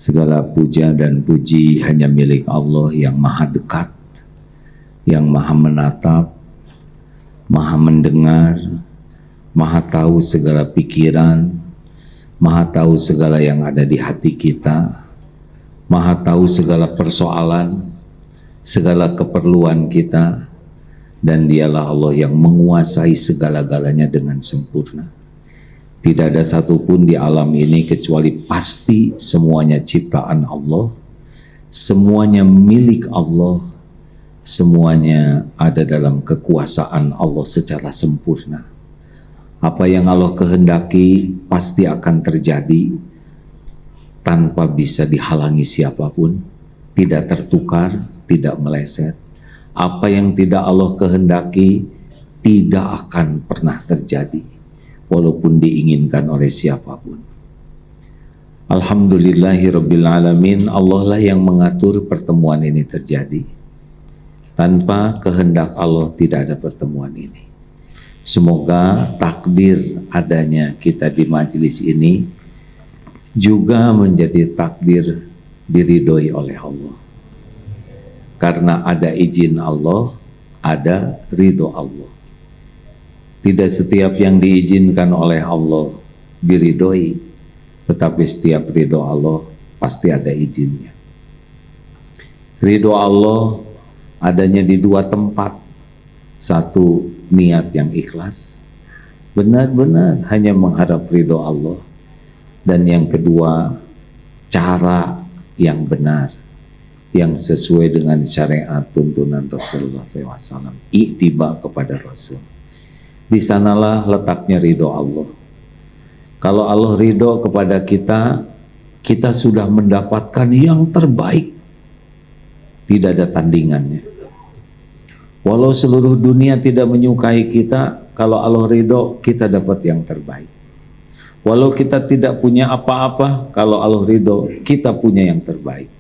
Segala puja dan puji hanya milik Allah yang maha dekat, yang maha menatap, maha mendengar, maha tahu segala pikiran, maha tahu segala yang ada di hati kita, maha tahu segala persoalan, segala keperluan kita, dan dialah Allah yang menguasai segala-galanya dengan sempurna. Tidak ada satupun di alam ini kecuali pasti semuanya ciptaan Allah, semuanya milik Allah, semuanya ada dalam kekuasaan Allah secara sempurna. Apa yang Allah kehendaki pasti akan terjadi tanpa bisa dihalangi siapapun, tidak tertukar, tidak meleset. Apa yang tidak Allah kehendaki tidak akan pernah terjadi, walaupun diinginkan oleh siapapun. Alhamdulillahirrabbilalamin, Allah lah yang mengatur pertemuan ini terjadi. Tanpa kehendak Allah tidak ada pertemuan ini. Semoga takdir adanya kita di majelis ini juga menjadi takdir diridhoi oleh Allah. Karena ada izin Allah, ada ridho Allah. Tidak setiap yang diizinkan oleh Allah diridhoi, tetapi setiap ridho Allah pasti ada izinnya. Ridho Allah adanya di dua tempat. Satu, niat yang ikhlas, benar-benar hanya mengharap ridho Allah. Dan yang kedua, cara yang benar, yang sesuai dengan syariat tuntunan Rasulullah SAW, iktiba kepada Rasul. Di sanalah letaknya ridho Allah. Kalau Allah ridho kepada kita, kita sudah mendapatkan yang terbaik. Tidak ada tandingannya. Walau seluruh dunia tidak menyukai kita, kalau Allah ridho, kita dapat yang terbaik. Walau kita tidak punya apa-apa, kalau Allah ridho, kita punya yang terbaik.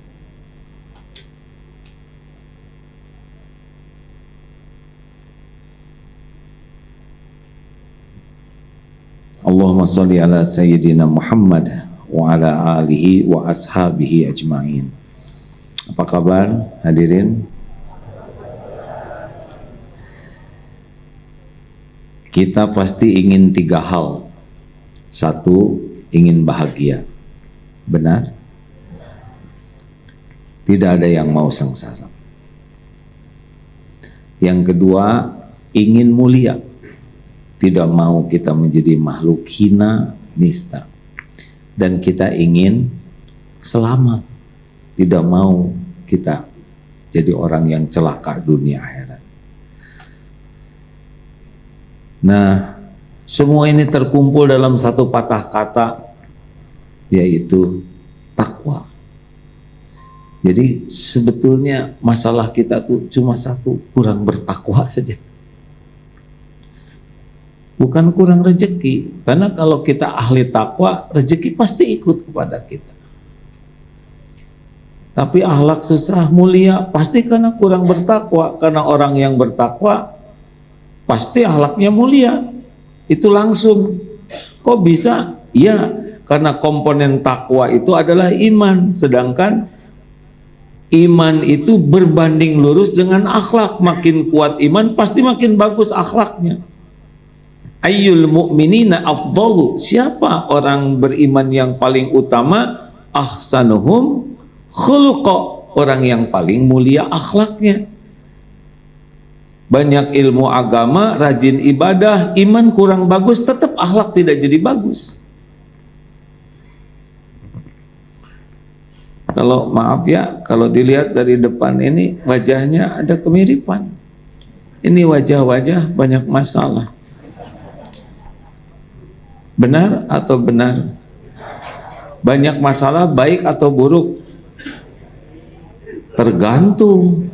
Allahumma salli ala Sayyidina Muhammad wa ala alihi wa ashabihi ajma'in. Apa kabar hadirin? Kita pasti ingin tiga hal. Satu, ingin bahagia. Benar? Tidak ada yang mau sengsara. Yang kedua, ingin mulia. Tidak mau kita menjadi makhluk hina, nista. Dan kita ingin selamat. Tidak mau kita jadi orang yang celaka dunia akhirat. Nah, semua ini terkumpul dalam satu patah kata, yaitu takwa. Jadi sebetulnya masalah kita tuh cuma satu, kurang bertakwa saja. Bukan kurang rezeki, karena kalau kita ahli takwa, rezeki pasti ikut kepada kita. Tapi akhlak susah mulia pasti karena kurang bertakwa, karena orang yang bertakwa pasti akhlaknya mulia. Itu langsung. Kok bisa? Ya, karena komponen takwa itu adalah iman, sedangkan iman itu berbanding lurus dengan akhlak. Makin kuat iman, pasti makin bagus akhlaknya. Ayyul mu'minina afdalu, siapa orang beriman yang paling utama? Ahsanuhum khuluqa, orang yang paling mulia akhlaknya. Banyak ilmu agama, rajin ibadah, iman kurang bagus, tetap akhlak tidak jadi bagus. Kalau maaf ya, kalau dilihat dari depan ini wajahnya ada kemiripan. Ini wajah-wajah banyak masalah. Benar atau benar? Banyak masalah baik atau buruk? Tergantung.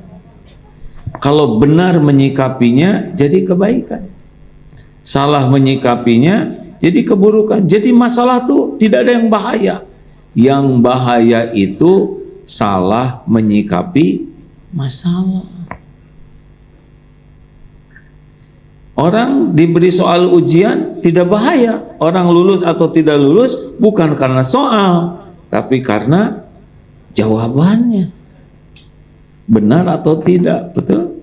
Kalau benar menyikapinya jadi kebaikan, salah menyikapinya jadi keburukan. Jadi masalah tuh tidak ada yang bahaya. Yang bahaya itu salah menyikapi masalah. Orang diberi soal ujian tidak bahaya. Orang lulus atau tidak lulus bukan karena soal, tapi karena jawabannya. Benar atau tidak? Betul?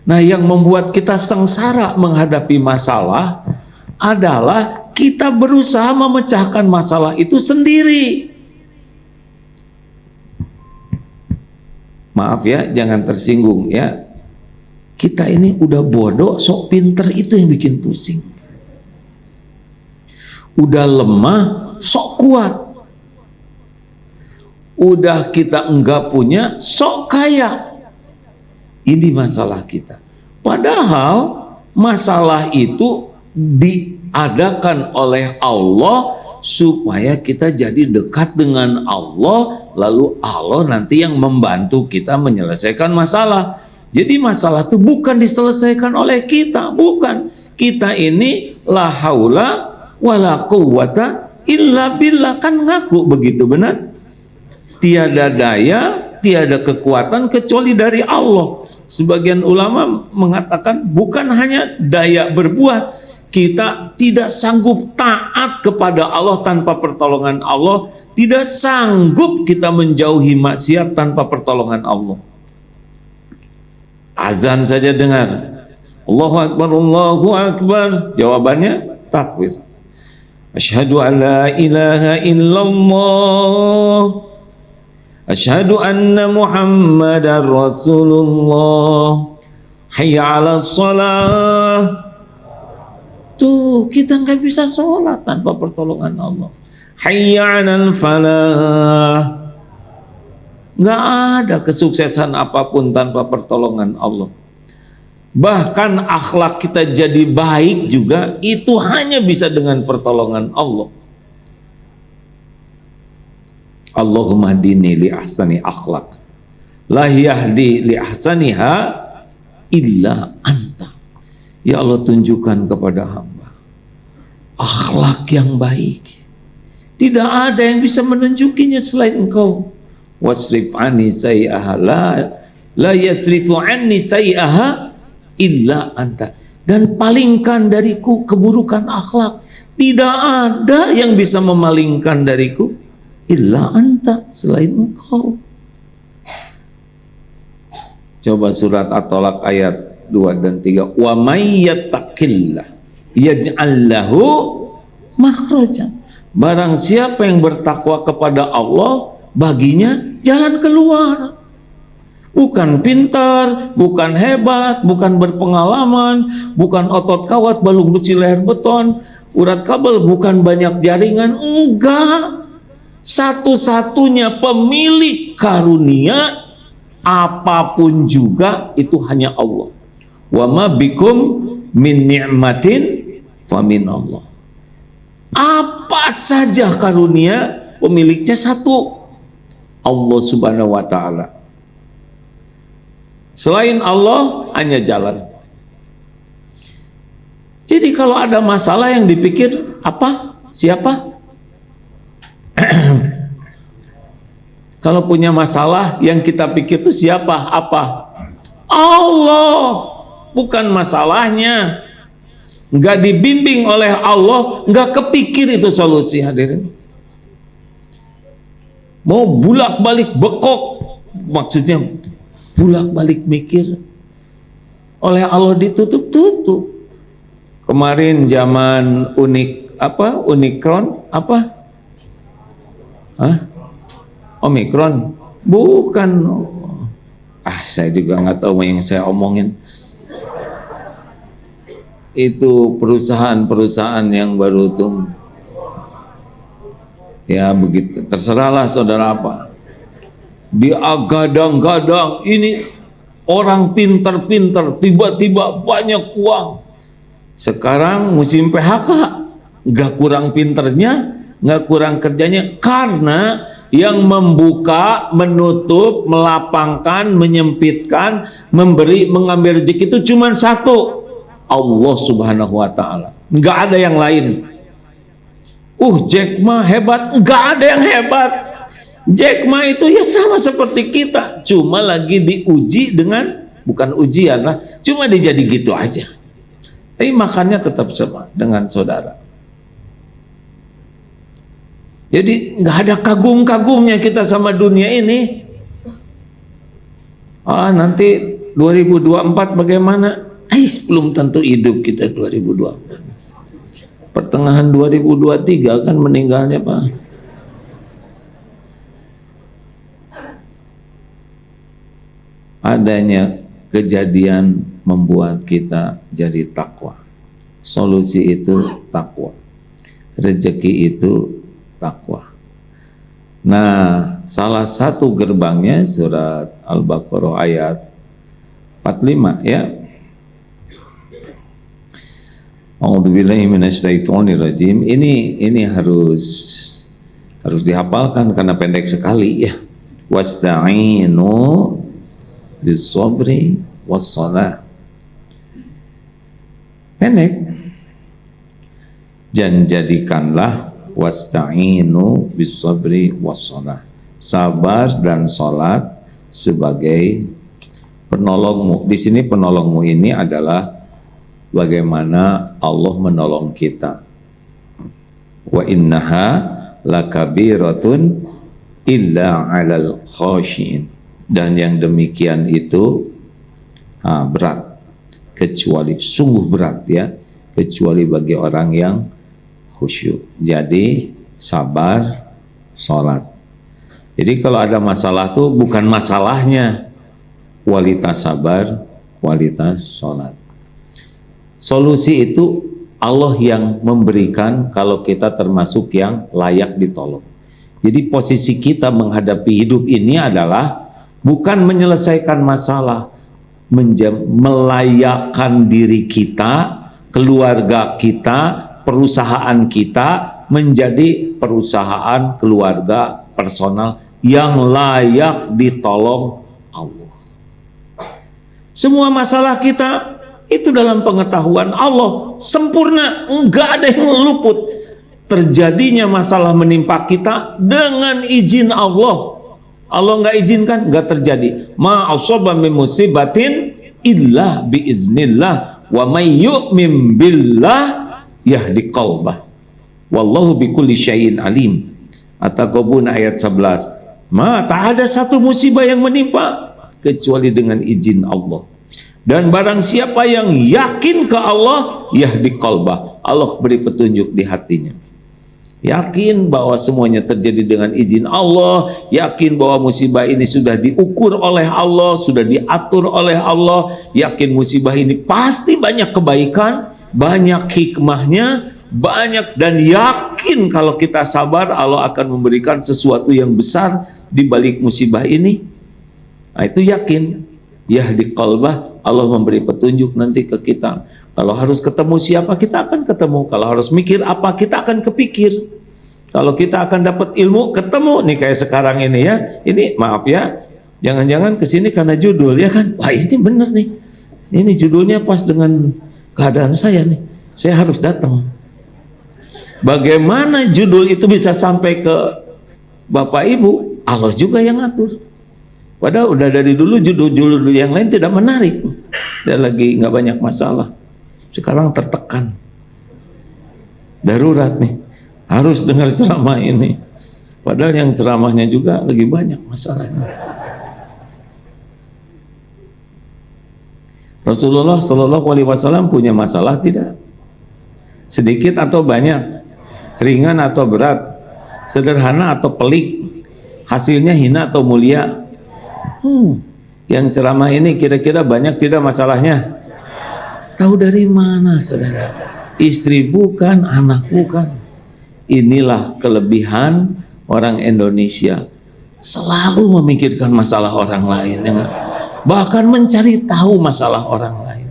Nah, yang membuat kita sengsara menghadapi masalah adalah kita berusaha memecahkan masalah itu sendiri. Maaf ya, jangan tersinggung ya. Kita ini udah bodoh, sok pinter, itu yang bikin pusing. Udah lemah, sok kuat. Udah kita enggak punya, sok kaya. Ini masalah kita. Padahal masalah itu diadakan oleh Allah supaya kita jadi dekat dengan Allah, lalu Allah nanti yang membantu kita menyelesaikan masalah. Jadi masalah itu bukan diselesaikan oleh kita, bukan. Kita ini la haula wala quwwata illa billah, kan ngaku begitu, benar? Tiada daya, tiada kekuatan kecuali dari Allah. Sebagian ulama mengatakan bukan hanya daya berbuat, kita tidak sanggup taat kepada Allah tanpa pertolongan Allah, tidak sanggup kita menjauhi maksiat tanpa pertolongan Allah. Azan saja dengar, Allahu Akbar, Allahu Akbar, jawabannya takbir. Asyhadu an la ilaha illallah, asyhadu anna Muhammadar Rasulullah, hayya 'alas shalah. Tuh, kita nggak bisa sholat tanpa pertolongan Allah. Hayya 'alal falah. Nggak ada kesuksesan apapun tanpa pertolongan Allah. Bahkan akhlak kita jadi baik juga, itu hanya bisa dengan pertolongan Allah. Allahumma hdini li ahsani akhlak, la yahdi li ahsaniha illa anta. Ya Allah, tunjukkan kepada hamba akhlak yang baik. Tidak ada yang bisa menunjukinya selain Engkau. Wasrif anni sayyi'aha, la yasrifu anni sayyi'aha illa anta. Dan palingkan dariku keburukan akhlak. Tidak ada yang bisa memalingkan dariku illa anta, selain Engkau. Coba surat At-Tolak ayat 2 dan 3. Wa may yattaqillah yaj'al lahu makhrajan. Barang siapa yang bertakwa kepada Allah, baginya jalan keluar. Bukan pintar, bukan hebat, bukan berpengalaman, bukan otot kawat, balung besi, leher beton, urat kabel, bukan banyak jaringan. Enggak. Satu-satunya pemilik karunia apapun juga itu hanya Allah. Wa ma bikum min ni'matin fa min Allah. Apa saja karunia pemiliknya satu, Allah Subhanahu wa ta'ala. Selain Allah hanya jalan. Jadi kalau ada masalah yang dipikir apa? Siapa? Kalau punya masalah yang kita pikir itu siapa? Apa? Allah. Bukan masalahnya. Nggak dibimbing oleh Allah, nggak kepikir itu solusi, hadirin. Mau bulak-balik bekok, maksudnya bulak-balik mikir, oleh Allah ditutup-tutup. Kemarin zaman Omikron Omikron, bukan, saya juga nggak tahu yang saya omongin. Itu perusahaan-perusahaan yang baru tumbuh. Ya begitu, terserahlah saudara apa. Diagadang-gadang ini orang pintar-pintar, tiba-tiba banyak uang. Sekarang musim PHK, nggak kurang pinternya, nggak kurang kerjanya, karena yang membuka, menutup, melapangkan, menyempitkan, memberi, mengambil rezeki itu cuma satu, Allah Subhanahu wa ta'ala. Nggak ada yang lain. Jack Ma hebat, nggak ada yang hebat. Jack Ma itu ya sama seperti kita, cuma lagi diuji dengan, bukan ujian lah, cuma dijadi gitu aja. Tapi makannya tetap sama dengan saudara. Jadi nggak ada kagum-kagumnya kita sama dunia ini. Nanti 2024 bagaimana? Belum tentu hidup kita 2024. Pertengahan 2023 kan meninggalnya Pak. Adanya kejadian membuat kita jadi takwa. Solusi itu takwa. Rezeki itu takwa. Nah, salah satu gerbangnya surat Al-Baqarah ayat 45 ya. A'udzubillahi minasyaitonirrajim. Ini harus dihafalkan karena pendek sekali ya. Wasta'inu bis-sabri was-shalah. Pendek. Dan jadikanlah wasta'inu bis-sabri was-shalah. Sabar dan salat sebagai penolongmu. Di sini penolongmu ini adalah bagaimana Allah menolong kita. Wa innaha lakabiratun illa 'alal khashiin. Dan yang demikian itu berat, kecuali sungguh berat ya, kecuali bagi orang yang khusyuk. Jadi sabar, sholat. Jadi kalau ada masalah tuh bukan masalahnya, kualitas sabar, kualitas sholat. Solusi itu Allah yang memberikan kalau kita termasuk yang layak ditolong. Jadi posisi kita menghadapi hidup ini adalah bukan menyelesaikan masalah, melayakkan diri kita, keluarga kita, perusahaan kita menjadi perusahaan keluarga personal yang layak ditolong Allah. Semua masalah kita itu dalam pengetahuan Allah sempurna, enggak ada yang luput. Terjadinya masalah menimpa kita dengan izin Allah. Allah nggak izinkan, nggak terjadi. Ma asaba min musibatin illa biiznillah wa may yu'min billah yahdi qalbah wallahu bikulli syai'in alim. At-Taghabun ayat 11. Tak ada satu musibah yang menimpa kecuali dengan izin Allah. Dan barang siapa yang yakin ke Allah, yahdi qalbah, Allah beri petunjuk di hatinya. Yakin bahwa semuanya terjadi dengan izin Allah, yakin bahwa musibah ini sudah diukur oleh Allah, sudah diatur oleh Allah, yakin musibah ini pasti banyak kebaikan, banyak hikmahnya, banyak, dan yakin kalau kita sabar Allah akan memberikan sesuatu yang besar di balik musibah ini. Nah, itu yakin. Yahdi qalbah, Allah memberi petunjuk nanti ke kita. Kalau harus ketemu siapa, kita akan ketemu. Kalau harus mikir apa, kita akan kepikir. Kalau kita akan dapat ilmu, ketemu. Nih kayak sekarang ini ya. Ini maaf ya, jangan-jangan kesini karena judul ya kan. Wah ini bener nih. Ini judulnya pas dengan keadaan saya nih. Saya harus datang. Bagaimana judul itu bisa sampai ke Bapak Ibu? Allah juga yang atur. Padahal udah dari dulu judul-judul yang lain tidak menarik. Dia lagi nggak banyak masalah. Sekarang tertekan. Darurat nih. Harus dengar ceramah ini. Padahal yang ceramahnya juga lagi banyak masalahnya. Rasulullah Shallallahu Alaihi Wasallam punya masalah tidak? Sedikit atau banyak? Ringan atau berat? Sederhana atau pelik? Hasilnya hina atau mulia? Yang ceramah ini kira-kira banyak tidak masalahnya? Tahu dari mana saudara? Istri bukan, anak bukan. Inilah kelebihan orang Indonesia, selalu memikirkan masalah orang lain, bahkan mencari tahu masalah orang lain.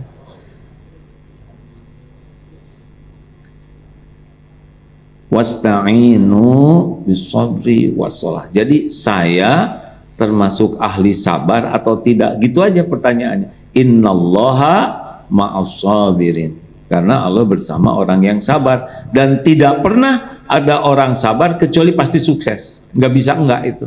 Wasta'inu bis-sabri was-shalah. Jadi saya termasuk ahli sabar atau tidak? Gitu aja pertanyaannya. Innallaha ma'as-sabirin. Karena Allah bersama orang yang sabar. Dan tidak pernah ada orang sabar kecuali pasti sukses. Nggak bisa enggak itu.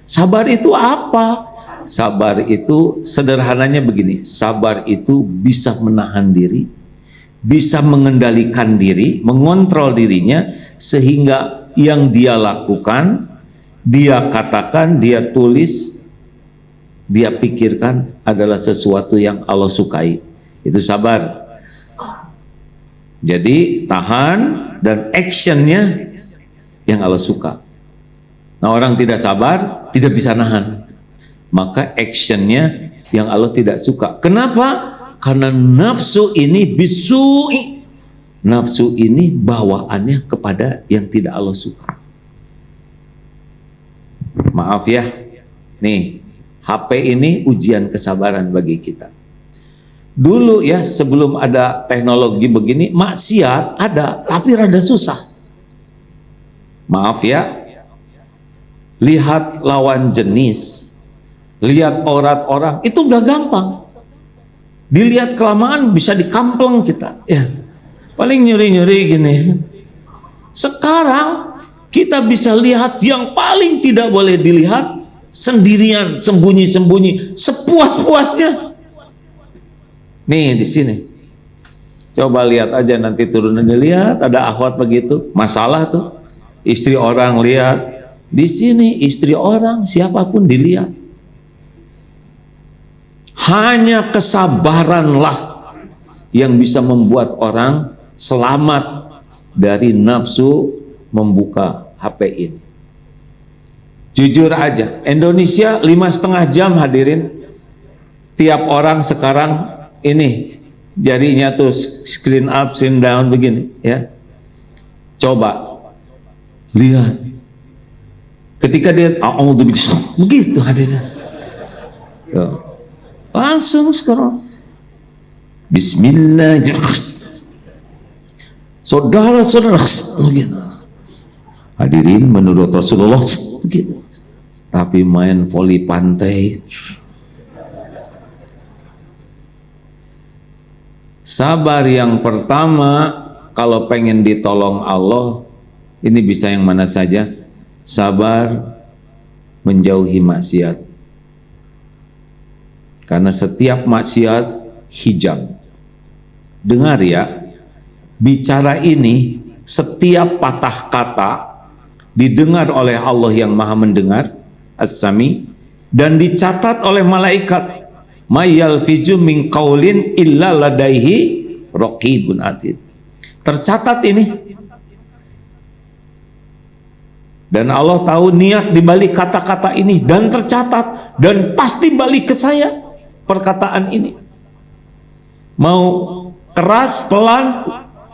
Sabar itu apa? Sabar itu sederhananya begini. Sabar itu bisa menahan diri, bisa mengendalikan diri, mengontrol dirinya, sehingga yang dia lakukan, dia katakan, dia tulis, dia pikirkan adalah sesuatu yang Allah sukai. Itu sabar. Jadi tahan dan actionnya yang Allah suka. Nah, orang tidak sabar tidak bisa nahan, maka actionnya yang Allah tidak suka. Kenapa? Karena nafsu ini bisu'i, nafsu ini bawaannya kepada yang tidak Allah suka. Maaf ya, nih HP ini ujian kesabaran bagi kita. Dulu ya, sebelum ada teknologi begini, maksiat ada, tapi rada susah. Maaf ya, lihat lawan jenis, lihat aurat orang, itu gak gampang. Dilihat kelamaan bisa dikampleng kita, ya. Paling nyuri-nyuri gini. Sekarang kita bisa lihat yang paling tidak boleh dilihat sendirian, sembunyi-sembunyi, sepuas-puasnya. Nih di sini. Coba lihat aja nanti turunannya, lihat ada akhwat begitu, masalah tuh. Istri orang lihat, di sini istri orang siapapun dilihat. Hanya kesabaranlah yang bisa membuat orang selamat dari nafsu membuka HP ini. Jujur aja, Indonesia 5,5 jam hadirin. Tiap orang sekarang ini jarinya tuh screen up, screen down begini ya. Coba lihat. Ketika dia begitu hadirin. Tuh. Langsung sekarang Bismillahirrahmanirrahim. Saudara-saudara hadirin, menurut Rasulullah begitu. Tapi main voli pantai. Sabar yang pertama, kalau pengen ditolong Allah, ini bisa yang mana saja. Sabar menjauhi maksiat. Karena setiap maksiat hijab. Dengar ya, bicara ini setiap patah kata didengar oleh Allah yang Maha Mendengar, As-Sami, dan dicatat oleh malaikat. May yalfiju min qaulin illa ladaihi raqibun atid. Tercatat ini. Dan Allah tahu niat di balik kata-kata ini, dan tercatat, dan pasti balik ke saya perkataan ini. Mau keras, pelan,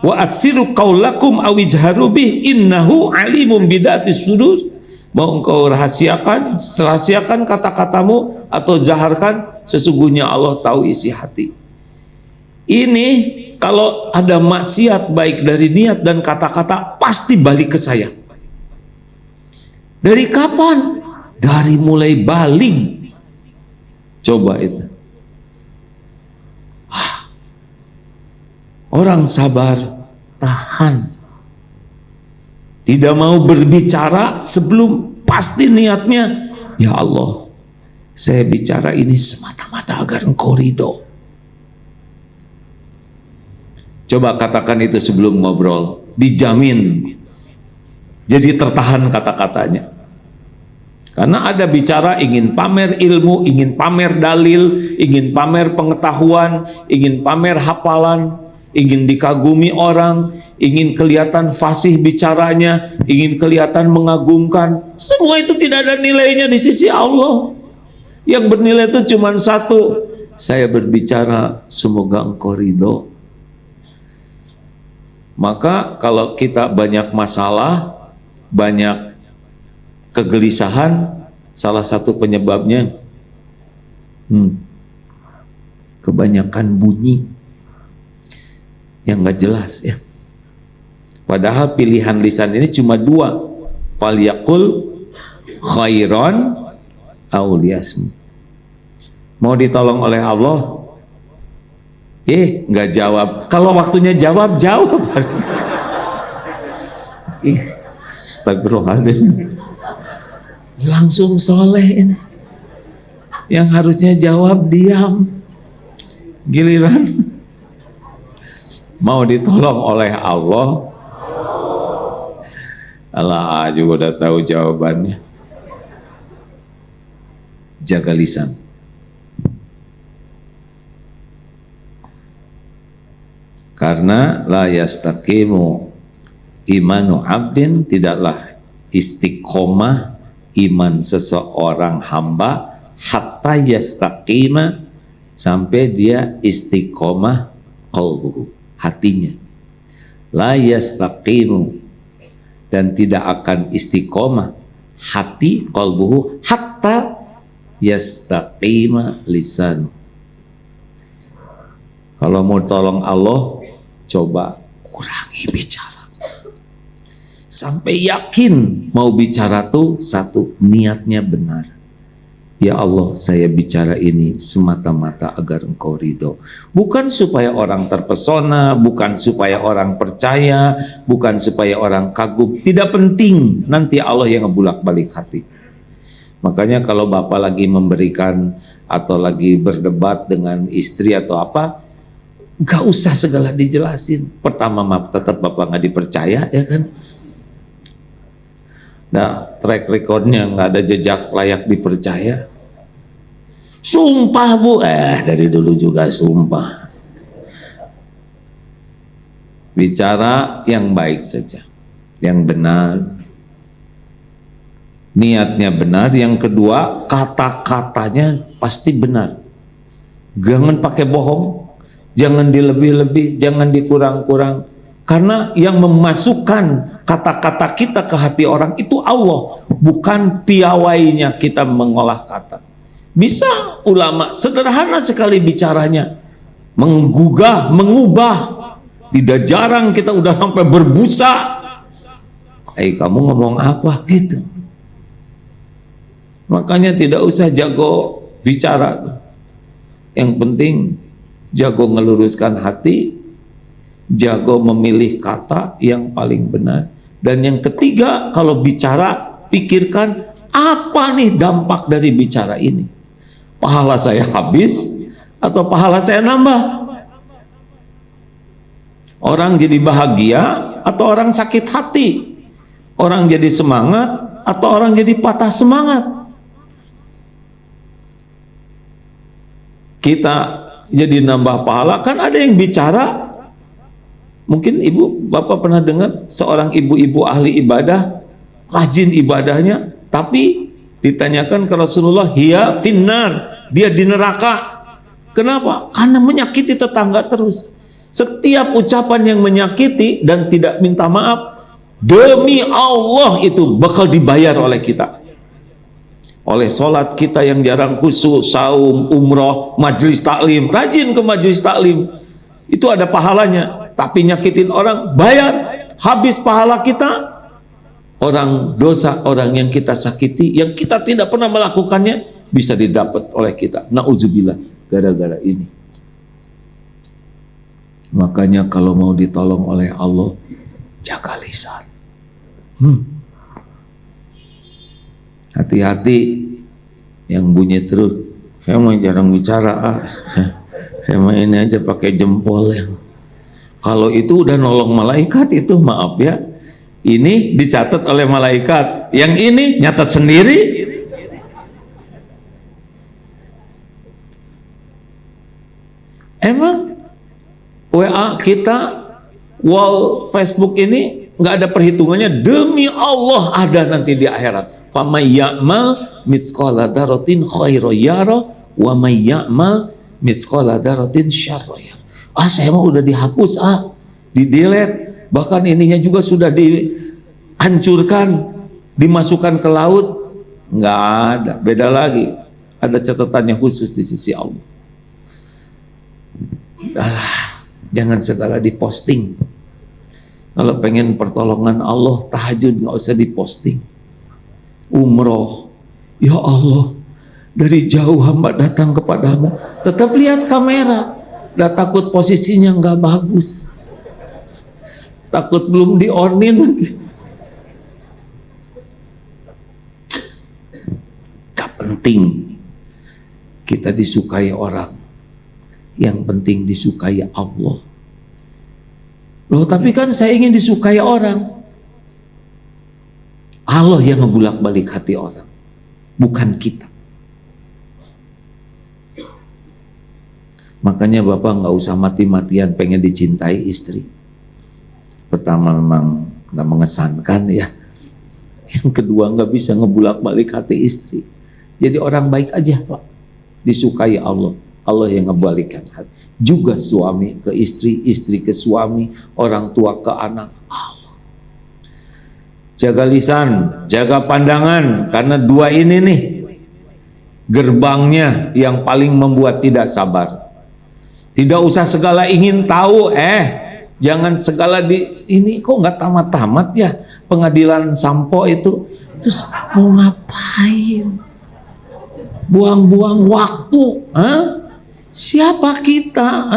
wa asiru qaulakum awijharu bih innahu alimun bidatis sudur. Mau engkau rahasiakan kata-katamu atau zaharkan, sesungguhnya Allah tahu isi hati. Ini kalau ada maksiat baik dari niat dan kata-kata pasti balik ke saya. Dari kapan? Dari mulai baling. Coba itu. Orang sabar, tahan. Tidak mau berbicara sebelum pasti niatnya, ya Allah, saya bicara ini semata-mata agar Engkau ridho. Coba katakan itu sebelum ngobrol, dijamin. Jadi tertahan kata-katanya. Karena ada bicara ingin pamer ilmu, ingin pamer dalil, ingin pamer pengetahuan, ingin pamer hafalan, ingin dikagumi orang, ingin kelihatan fasih bicaranya, ingin kelihatan mengagumkan. Semua itu tidak ada nilainya di sisi Allah. Yang bernilai itu cuma satu, saya berbicara semoga Engkau ridho. Maka kalau kita banyak masalah, banyak kegelisahan, salah satu penyebabnya kebanyakan bunyi yang nggak jelas ya. Padahal pilihan lisan ini cuma dua, falyaqul khairan aw liyasmut. Mau ditolong oleh Allah, nggak jawab. Kalau waktunya jawab, jawab. Astagfirullahaladzim. Langsung soleh ini. Yang harusnya jawab diam. Giliran mau ditolong oleh Allah, Allah juga udah tahu jawabannya. Jaga lisan. Karena la yastaqimu imanu abdin, tidaklah istiqomah iman seseorang hamba hatta yastaqima, sampai dia istiqomah qalbuhu, hatinya. La yastaqimu, dan tidak akan istiqomah hati qalbuhu hatta yastaqima lisan. Kalau mau tolong Allah, coba kurangi bicara sampai yakin mau bicara tuh satu, niatnya benar. Ya Allah, saya bicara ini semata-mata agar Engkau ridho, bukan supaya orang terpesona, bukan supaya orang percaya, bukan supaya orang kagum. Tidak penting, nanti Allah yang ngebulak-balik hati. Makanya kalau Bapak lagi memberikan atau lagi berdebat dengan istri atau apa, gak usah segala dijelasin. Pertama, tetap Bapak gak dipercaya, ya kan? Nah, track recordnya gak ada jejak layak dipercaya. Sumpah Bu, dari dulu juga sumpah. Bicara yang baik saja, yang benar, niatnya benar. Yang kedua, kata-katanya pasti benar. Jangan pakai bohong, jangan dilebih-lebih, jangan dikurang-kurang. Karena yang memasukkan kata-kata kita ke hati orang itu Allah, bukan piawainya kita mengolah kata. Bisa ulama sederhana sekali bicaranya, menggugah, mengubah. Tidak jarang kita udah sampai berbusa. Kamu ngomong apa? Gitu. Makanya tidak usah jago bicara. Yang penting jago ngeluruskan hati, jago memilih kata yang paling benar. Dan yang ketiga, kalau bicara, pikirkan apa nih dampak dari bicara ini. Pahala saya habis atau pahala saya nambah? Orang jadi bahagia atau orang sakit hati? Orang jadi semangat atau orang jadi patah semangat? Kita jadi nambah pahala. Kan ada yang bicara, mungkin ibu bapak pernah dengar seorang ibu-ibu ahli ibadah, rajin ibadahnya, tapi ditanyakan ke Rasulullah, hiya finnar, dia di neraka. Kenapa? Karena menyakiti tetangga terus. Setiap ucapan yang menyakiti dan tidak minta maaf, demi Allah itu bakal dibayar oleh kita. Oleh sholat kita yang jarang khusyuk, saum, umroh, majelis taklim, rajin ke majelis taklim, itu ada pahalanya. Tapi nyakitin orang, bayar, habis pahala kita. Orang dosa, orang yang kita sakiti, yang kita tidak pernah melakukannya, bisa didapat oleh kita. Na'udzubillah, gara-gara ini. Makanya kalau mau ditolong oleh Allah, jaga lisan. Hati-hati yang bunyi terus. Saya mau jarang bicara, saya mau ini aja pakai jempol yang. Kalau itu udah nolong malaikat, itu maaf ya, ini dicatat oleh malaikat, yang ini nyatat sendiri. Emang WA kita, wall Facebook ini nggak ada perhitungannya? Demi Allah ada nanti di akhirat. Faman ya'mal mithqala dzarratin khairan yara wa may ya'mal mithqala dzarratin syarran yara. Saya mah udah dihapus, di delete, bahkan ininya juga sudah dihancurkan, dimasukkan ke laut. Nggak ada, beda lagi, ada catatannya khusus di sisi Allah. Jangan segala diposting. Kalau pengen pertolongan Allah, tahajud nggak usah diposting. Umroh, ya Allah, dari jauh hamba datang kepadamu, tetap lihat kamera. Udah takut posisinya nggak bagus, takut belum di-onin lagi. Gak penting kita disukai orang, yang penting disukai Allah. Loh, tapi kan saya ingin disukai orang. Allah yang ngebulak-balik hati orang, bukan kita. Makanya Bapak nggak usah mati-matian pengen dicintai istri. Pertama memang nggak mengesankan ya. Yang kedua nggak bisa ngebulak-balik hati istri. Jadi orang baik aja Pak, disukai Allah. Allah yang ngebalikkan hati. Juga suami ke istri, istri ke suami, orang tua ke anak. Allah. Jaga lisan, jaga pandangan, karena dua ini nih gerbangnya yang paling membuat tidak sabar. Tidak usah segala ingin tahu, jangan segala ini kok nggak tamat-tamat ya pengadilan sampo itu. Terus mau ngapain? Buang-buang waktu, Siapa kita?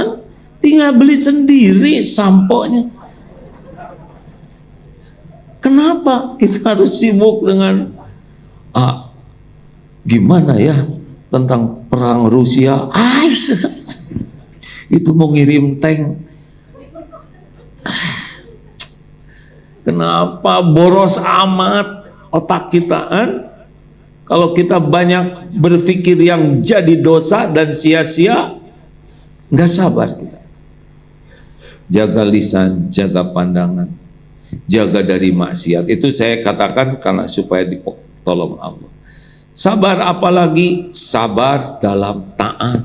Tinggal beli sendiri samponya. Kenapa kita harus sibuk dengan gimana ya tentang perang Rusia? Itu mau ngirim tank. Kenapa boros amat otak kita? Kalau kita banyak berpikir yang jadi dosa dan sia-sia, nggak sabar kita. Jaga lisan, jaga pandangan, jaga dari maksiat. Itu saya katakan karena supaya ditolong Allah. Sabar apalagi? Sabar dalam taat.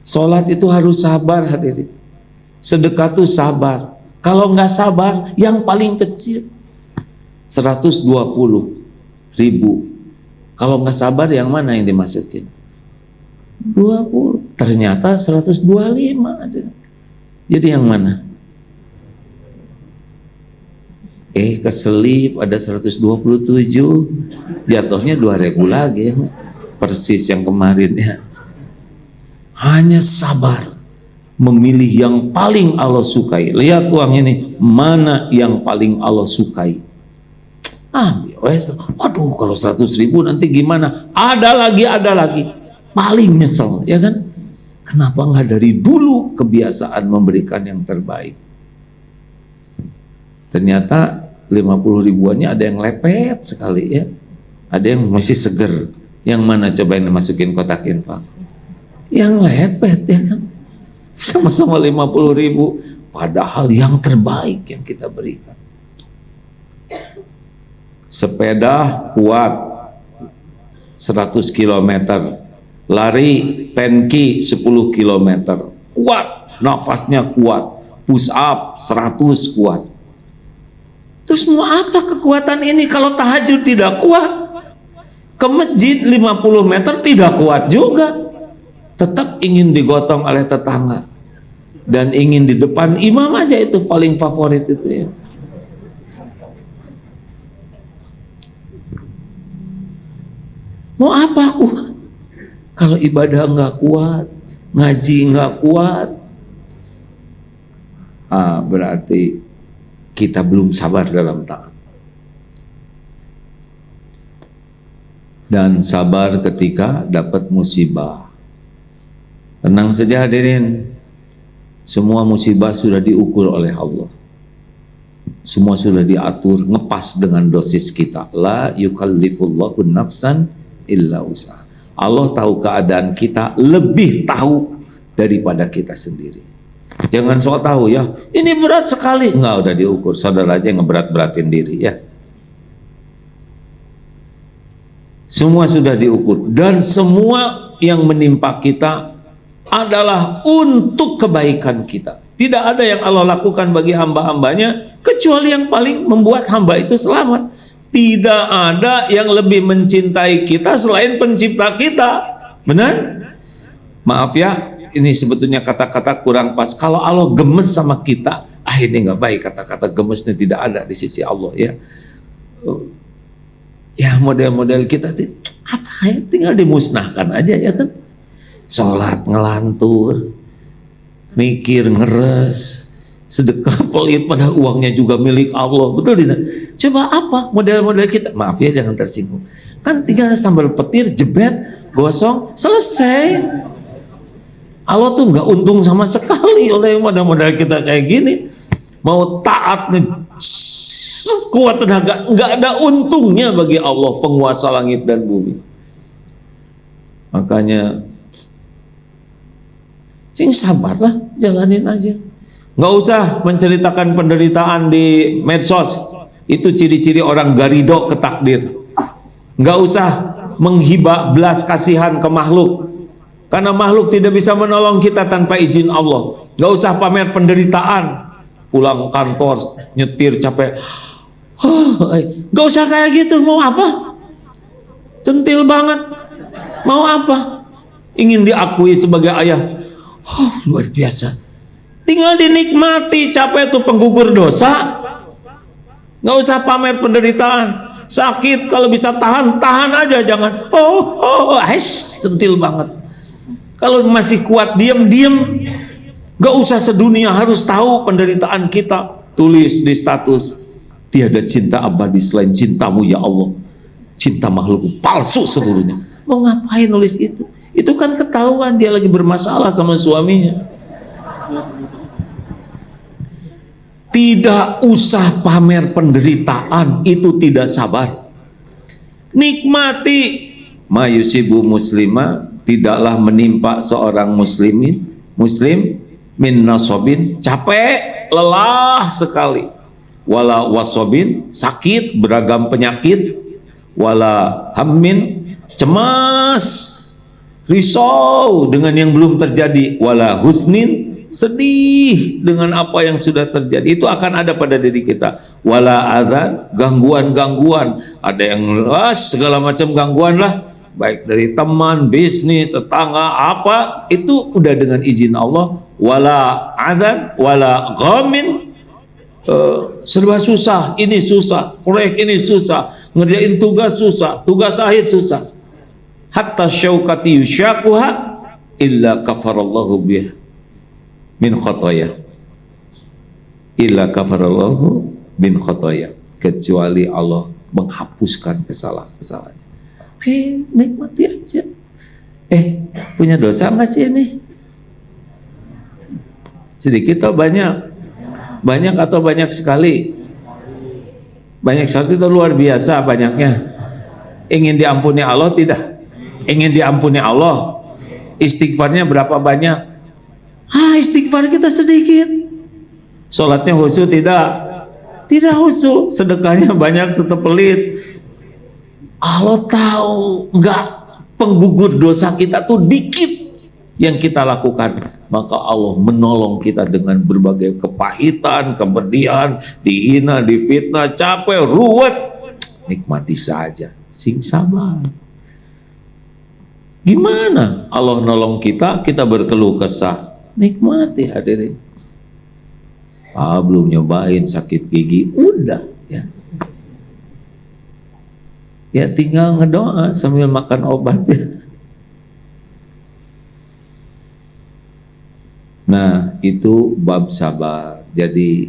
Sholat itu harus sabar hadirin. Sedekah itu sabar. Kalau nggak sabar, yang paling kecil 120.000. Kalau nggak sabar yang mana yang dimasukin? 20. Ternyata 125 ada. Jadi yang mana? Keselip ada 127. Jatuhnya 2.000 lagi ya. Persis yang kemarin ya. Hanya sabar memilih yang paling Allah sukai. Lihat uang ini, mana yang paling Allah sukai. Waduh kalau 100.000 nanti gimana? Ada lagi. Paling nyesel, ya kan? Kenapa nggak dari dulu kebiasaan memberikan yang terbaik? Ternyata 50.000-annya ada yang lepet sekali ya. Ada yang masih seger. Yang mana coba yang dimasukin kotak infak? Yang lepet ya kan, sama-sama 50.000, padahal yang terbaik yang kita berikan. Sepeda kuat 100 km, lari 10K 10 km, kuat, nafasnya kuat, push up 100 kuat. Terus mau apa kekuatan ini kalau tahajud tidak kuat? Ke masjid 50 meter tidak kuat juga. Tetap ingin digotong oleh tetangga dan ingin di depan imam aja, itu paling favorit itu ya. Mau apa kuat? Kalau ibadah nggak kuat, ngaji nggak kuat, berarti kita belum sabar dalam taat. Dan sabar ketika dapat musibah. Tenang saja hadirin, semua musibah sudah diukur oleh Allah. Semua sudah diatur, ngepas dengan dosis kita. La yukallifullahu nafsan illa usaha. Allah tahu keadaan kita, lebih tahu daripada kita sendiri. Jangan sok tahu ya, ini berat sekali. Enggak, udah diukur. Saudara aja ngeberat-beratin diri ya. Semua sudah diukur. Dan semua yang menimpa kita adalah untuk kebaikan kita. Tidak ada yang Allah lakukan bagi hamba-hambanya kecuali yang paling membuat hamba itu selamat. Tidak ada yang lebih mencintai kita selain pencipta kita. Benar? Maaf ya, ini sebetulnya kata-kata kurang pas. Kalau Allah gemes sama kita, ini nggak baik. Kata-kata gemesnya tidak ada di sisi Allah ya. Ya model-model kita apa ya, tinggal dimusnahkan aja ya kan. Sholat ngelantur, mikir ngeres, sedekah pelit pada uangnya juga milik Allah. Betul tidak? Coba apa model-model kita? Maaf ya, jangan tersinggung. Kan tinggal sambal petir, jebret, gosong, selesai. Allah tuh nggak untung sama sekali oleh model-model kita kayak gini. Mau taat Sekuat tenaga, nggak ada untungnya bagi Allah penguasa langit dan bumi. Makanya sing sabarlah, jalanin aja. Nggak usah menceritakan penderitaan di medsos. Itu ciri-ciri orang garido ke takdir. Nggak usah menghibah belas kasihan ke makhluk, karena makhluk tidak bisa menolong kita tanpa izin Allah. Nggak usah pamer penderitaan, pulang kantor nyetir capek, nggak usah kayak gitu. Mau apa? Centil banget. Mau apa? Ingin diakui sebagai ayah, luar biasa. Tinggal dinikmati. Capek tuh penggugur dosa. Nggak usah pamer penderitaan. Sakit kalau bisa tahan aja, jangan centil banget. Kalau masih kuat diem, nggak usah sedunia harus tahu penderitaan kita. Tulis di status, tiada cinta abadi selain cintamu ya Allah. Cinta makhluk palsu seluruhnya. Mau ngapain nulis itu? Itu kan ketahuan dia lagi bermasalah sama suaminya. Tidak usah pamer penderitaan, itu tidak sabar. Nikmati. Ma yusibu muslima, tidaklah menimpa seorang muslim min nasobin, capek, lelah sekali, wala wasobin, sakit, beragam penyakit, wala hammin, cemas, risau dengan yang belum terjadi, wala husnin, sedih dengan apa yang sudah terjadi. Itu akan ada pada diri kita. Wala adzan, gangguan-gangguan, ada yang segala macam gangguan lah, baik dari teman, bisnis, tetangga, apa itu udah dengan izin Allah. Wala adzan, wala ghamin, serba susah, ini susah, proyek ini susah, ngerjain tugas susah, tugas akhir susah. Hatta syaukati yusyakuha illa kafarallahu bih min khotoya, illa kafarallahu min khotoya, kecuali Allah menghapuskan kesalahan-kesalahan. Nikmati aja. Punya dosa nggak sih ini? Sedikit atau banyak? Banyak atau banyak sekali? Banyak sekali itu luar biasa banyaknya. Ingin diampuni Allah tidak? Ingin diampuni Allah, istighfarnya berapa banyak? Istighfar kita sedikit. Sholatnya khusyuk tidak? Tidak khusyuk. Sedekahnya banyak tetap pelit. Allah tahu nggak penggugur dosa kita tuh dikit yang kita lakukan, maka Allah menolong kita dengan berbagai kepahitan, kepedihan, dihina, difitnah, capek, ruwet. Nikmati saja, sing sabar. Gimana Allah nolong kita, kita berkeluh kesah. Nikmati hadirin. Belum nyobain sakit gigi, udah ya. Ya tinggal ngedoa sambil makan obat ya. Nah itu bab sabar. Jadi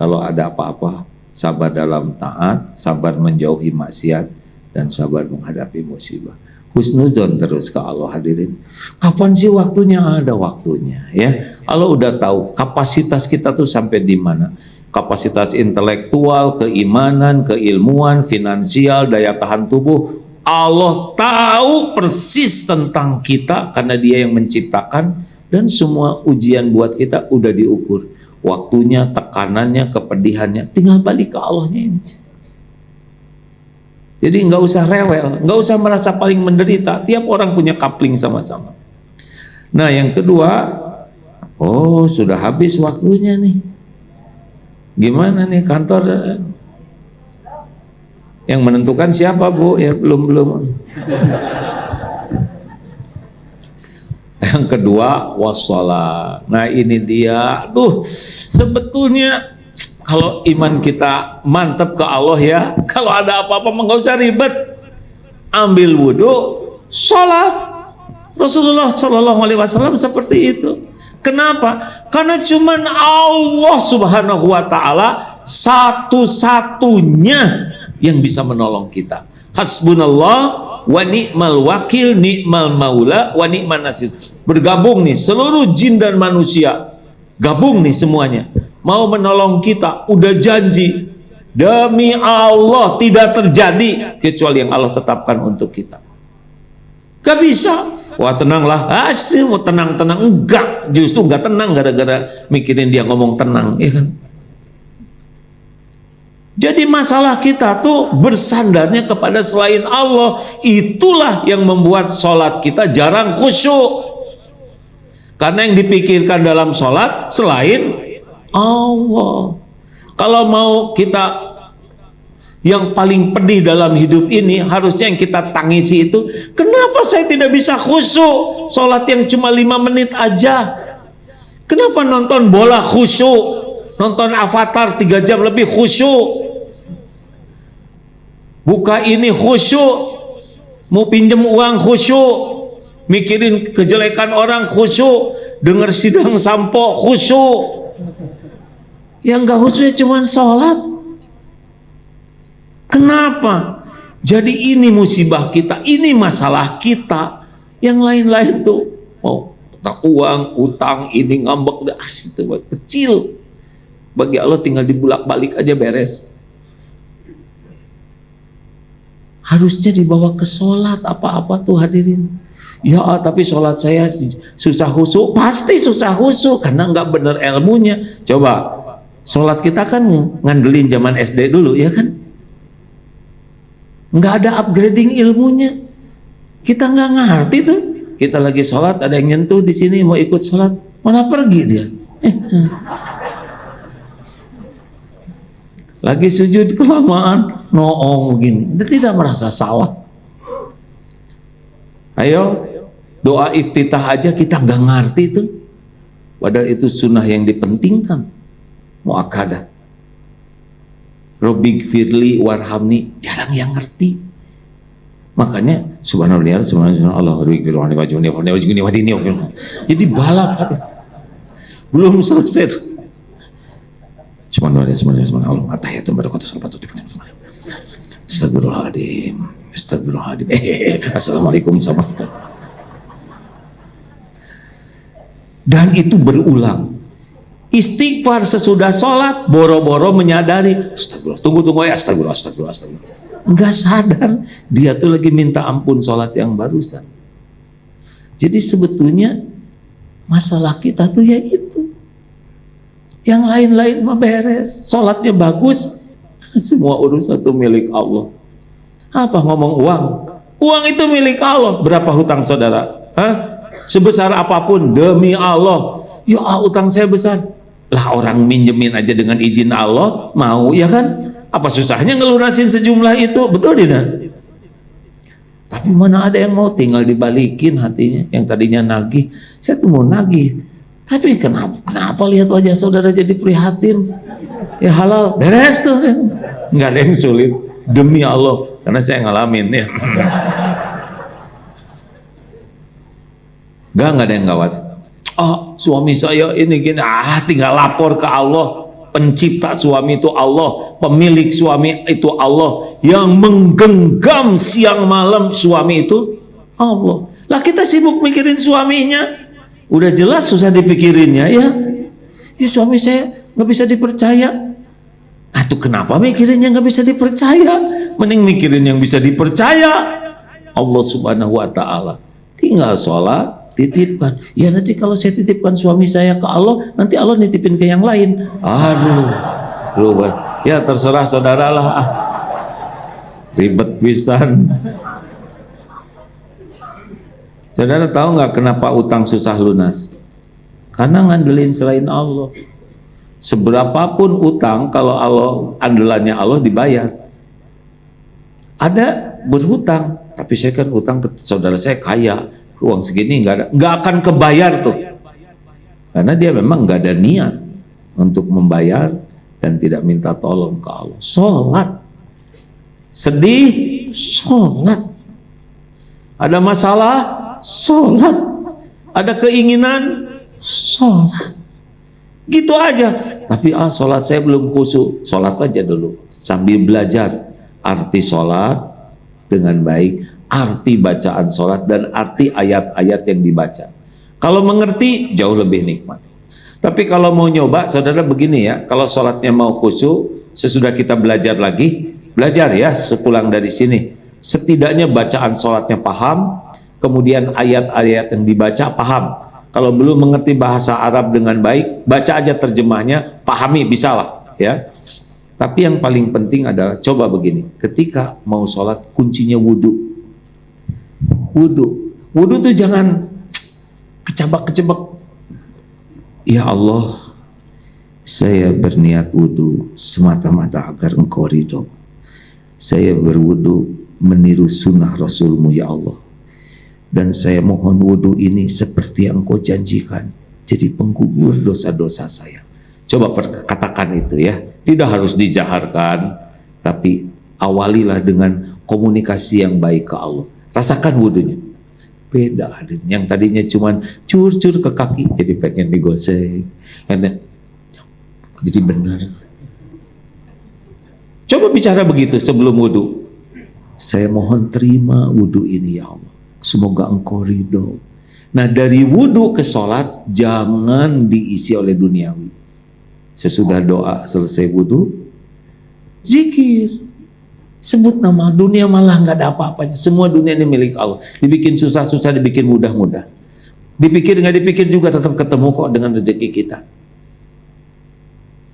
kalau ada apa-apa, sabar dalam taat, sabar menjauhi maksiat, dan sabar menghadapi musibah. Husnuzon terus ke Allah hadirin. Kapan sih waktunya? Ada waktunya ya. Allah udah tahu kapasitas kita tuh sampai di mana. Kapasitas intelektual, keimanan, keilmuan, finansial, daya tahan tubuh. Allah tahu persis tentang kita karena Dia yang menciptakan, dan semua ujian buat kita udah diukur. Waktunya, tekanannya, kepedihannya, tinggal balik ke Allahnya ini. Jadi nggak usah rewel, nggak usah merasa paling menderita. Tiap orang punya kapling sama-sama. Nah yang kedua, sudah habis waktunya nih. Gimana nih kantor? Yang menentukan siapa Bu? Ya belum. Yang kedua wassalat. Nah ini dia. Sebetulnya kalau iman kita mantap ke Allah ya, kalau ada apa-apa nggak usah ribet, ambil wudhu, sholat. Rasulullah Shallallahu Alaihi Wasallam seperti itu. Kenapa? Karena cuman Allah Subhanahu Wa Taala satu-satunya yang bisa menolong kita. Hasbunallah wa ni'mal wakil, ni'mal maula wa ni'man nasir. Bergabung nih seluruh jin dan manusia, gabung nih semuanya. Mau menolong kita, udah janji Demi Allah tidak terjadi kecuali yang Allah tetapkan untuk kita. Gak bisa. Wah tenanglah, asih mau tenang-tenang. Enggak, justru enggak tenang gara-gara mikirin dia ngomong tenang, ya kan? Jadi masalah kita tuh bersandarnya kepada selain Allah. Itulah yang membuat sholat kita jarang khusyuk. Karena yang dipikirkan dalam sholat selain Allah. Kalau mau kita yang paling pedih dalam hidup ini, harusnya yang kita tangisi itu, kenapa saya tidak bisa khusyuk? Sholat yang cuma 5 menit aja. Kenapa nonton bola khusyuk? Nonton Avatar 3 jam lebih khusyuk? Buka ini khusyuk? Mau pinjem uang khusyuk? Mikirin kejelekan orang khusyuk? Dengar sidang sampo khusyuk? Yang gak khusyuk cuma sholat. Kenapa? Jadi ini musibah kita, ini masalah kita. Yang lain-lain tuh mau uang, utang, ini ngambek, udah asik tuh kecil. Bagi Allah tinggal dibulak-balik aja beres. Harusnya dibawa ke sholat apa-apa tuh hadirin. Ya tapi sholat saya susah khusyuk. Pasti susah khusyuk karena nggak bener ilmunya. Coba sholat kita kan ngandelin zaman SD dulu, ya kan? Nggak ada upgrading ilmunya. Kita nggak ngerti tuh. Kita lagi sholat, ada yang nyentuh di sini mau ikut sholat, malah pergi dia. Lagi sujud kelamaan, noong begini, dia tidak merasa salah. Ayo, doa iftitah aja kita nggak ngerti tuh. Padahal itu sunnah yang dipentingkan. Muakkadah, Robbik firli warhamni, jarang yang ngerti. Makanya subhanallah, subhanallah, Robbik firli warhamni, jadi balap. Belum selesai. Subhanallah, subhanallah, atahiyatul barakatuh salawatu. Astagfirullahaladzim, astagfirullahaladzim. Assalamualaikum sama. Dan itu berulang. Istighfar sesudah sholat, boro-boro menyadari, astagfirullah, tunggu ya, astagfirullah. Nggak sadar, dia tuh lagi minta ampun sholat yang barusan. Jadi sebetulnya masalah kita tuh ya itu. Yang lain-lain mah beres, sholatnya bagus, semua urusan itu milik Allah. Apa ngomong uang? Uang itu milik Allah. Berapa hutang saudara? Sebesar apapun, demi Allah. Ya utang saya besar. Lah orang minjemin aja dengan izin Allah, mau ya kan? Apa susahnya ngelunasin sejumlah itu? Betul tidak? Tapi mana ada yang mau, tinggal dibalikin hatinya. Yang tadinya nagih, saya tuh mau nagih. Tapi kenapa lihat wajah saudara jadi prihatin? Ya halal, beres tuh. Nggak ada yang sulit, demi Allah. Karena saya ngalamin ya. Nggak ada yang gawat. Suami saya ini gini, tinggal lapor ke Allah. Pencipta suami itu Allah, pemilik suami itu Allah, yang menggenggam siang malam suami itu Allah. Lah kita sibuk mikirin suaminya, udah jelas susah dipikirinnya ya. Ya suami saya nggak bisa dipercaya. Tuh kenapa mikirinnya nggak bisa dipercaya? Mending mikirin yang bisa dipercaya, Allah Subhanahu Wa Taala. Tinggal sholat, titipkan. Ya nanti kalau saya titipkan suami saya ke Allah, nanti Allah nitipin ke yang lain. Aduh, ribet. Ya terserah saudara lah. Ribet pisan. Saudara tahu nggak kenapa utang susah lunas? Karena ngandelin selain Allah. Seberapapun utang, kalau Allah andalannya Allah dibayar. Ada berhutang, tapi saya kan utang ke saudara saya kaya. Uang segini nggak akan kebayar tuh, karena dia memang nggak ada niat untuk membayar dan tidak minta tolong ke Allah. Sholat, sedih, sholat, ada masalah, sholat, ada keinginan, sholat, gitu aja. Tapi sholat saya belum khusyuk, sholat aja dulu sambil belajar arti sholat dengan baik, arti bacaan sholat dan arti ayat-ayat yang dibaca. Kalau mengerti jauh lebih nikmat. Tapi kalau mau nyoba saudara begini ya, kalau sholatnya mau khusyuk, sesudah kita belajar lagi, belajar ya sepulang dari sini, setidaknya bacaan sholatnya paham, kemudian ayat-ayat yang dibaca paham. Kalau belum mengerti bahasa Arab dengan baik, baca aja terjemahnya, pahami, bisalah ya. Tapi yang paling penting adalah coba begini, ketika mau sholat kuncinya wudhu. Wudhu tuh jangan kecebak-kecebak. Ya Allah, saya berniat wudhu semata-mata agar Engkau ridho. Saya berwudhu meniru sunnah Rasulmu ya Allah. Dan saya mohon wudhu ini seperti yang Engkau janjikan, jadi penggugur dosa-dosa saya. Coba katakan itu ya. Tidak harus dijaharkan, tapi awalilah dengan komunikasi yang baik ke Allah. Rasakan wudhunya. Beda, yang tadinya cuman cur-cur ke kaki jadi pengen digoseng, jadi benar. Coba bicara begitu sebelum wudhu. Saya mohon terima wudhu ini ya Allah, semoga Engkau ridho. Nah, dari wudhu ke sholat jangan diisi oleh duniawi. Sesudah doa selesai wudhu, zikir. Sebut nama, dunia malah nggak ada apa-apanya. Semua dunia ini milik Allah. Dibikin susah-susah, dibikin mudah-mudah. Dipikir nggak dipikir juga tetap ketemu kok dengan rezeki kita.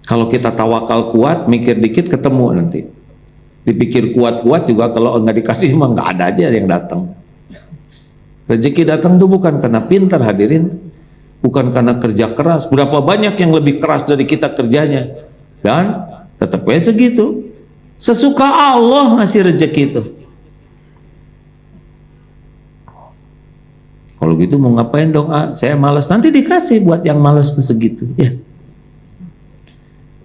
Kalau kita tawakal kuat, mikir dikit ketemu nanti. Dipikir kuat-kuat juga kalau nggak dikasih mah nggak ada aja yang datang. Rezeki datang tuh bukan karena pintar hadirin, bukan karena kerja keras. Berapa banyak yang lebih keras dari kita kerjanya, dan tetap aja segitu. Sesuka Allah ngasih rezeki itu. Kalau gitu mau ngapain dong? Saya malas, nanti dikasih buat yang malas tuh segitu ya.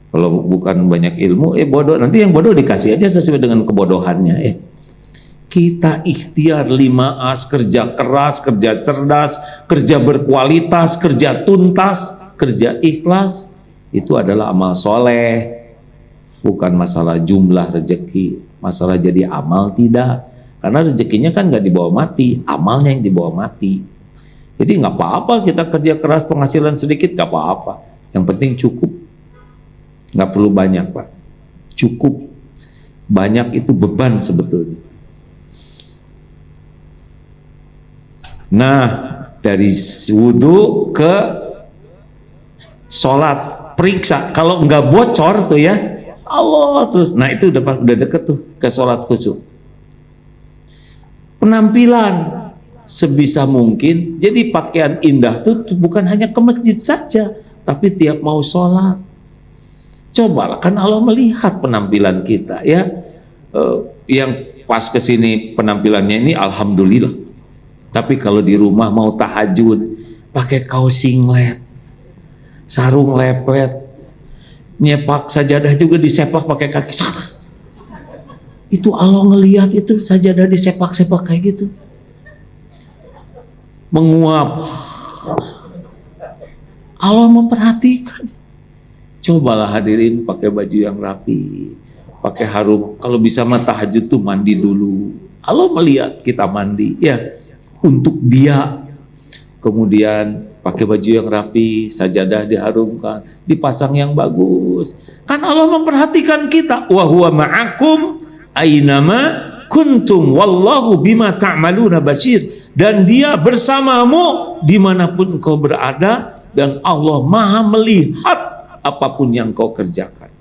Kalau bukan banyak ilmu, bodoh, nanti yang bodoh dikasih aja sesuai dengan kebodohannya. Kita ikhtiar 5As, kerja keras, kerja cerdas, kerja berkualitas, kerja tuntas, kerja ikhlas, itu adalah amal soleh. Bukan masalah jumlah rezeki, masalah jadi amal tidak. Karena rezekinya kan nggak dibawa mati, amalnya yang dibawa mati. Jadi nggak apa-apa kita kerja keras, penghasilan sedikit nggak apa-apa. Yang penting cukup, nggak perlu banyak Pak. Cukup, banyak itu beban sebetulnya. Nah, dari wudhu ke sholat, periksa. Kalau nggak bocor tuh ya, Allah terus. Nah itu udah deket tuh ke sholat khusyuk. Penampilan sebisa mungkin. Jadi pakaian indah tuh bukan hanya ke masjid saja, tapi tiap mau sholat. Cobalah, kan Allah melihat penampilan kita ya. Yang pas kesini penampilannya ini alhamdulillah. Tapi kalau di rumah mau tahajud, pakai kaos singlet, sarung lepet, nyepak sajadah juga disepak pakai kaki sana. Itu Allah ngelihat itu sajadah disepak-sepak kayak gitu. Menguap. Allah memperhatikan. Cobalah hadirin pakai baju yang rapi, pakai harum. Kalau bisa mah tahajud tuh mandi dulu. Allah melihat kita mandi ya untuk Dia. Kemudian pakai baju yang rapi, sajadah diharumkan, dipasang yang bagus. Kan Allah memperhatikan kita. Wa huwa ma'akum aynama kuntum wallahu bima ta'maluna basir. Dan Dia bersamamu dimanapun kau berada, dan Allah Maha melihat apapun yang kau kerjakan.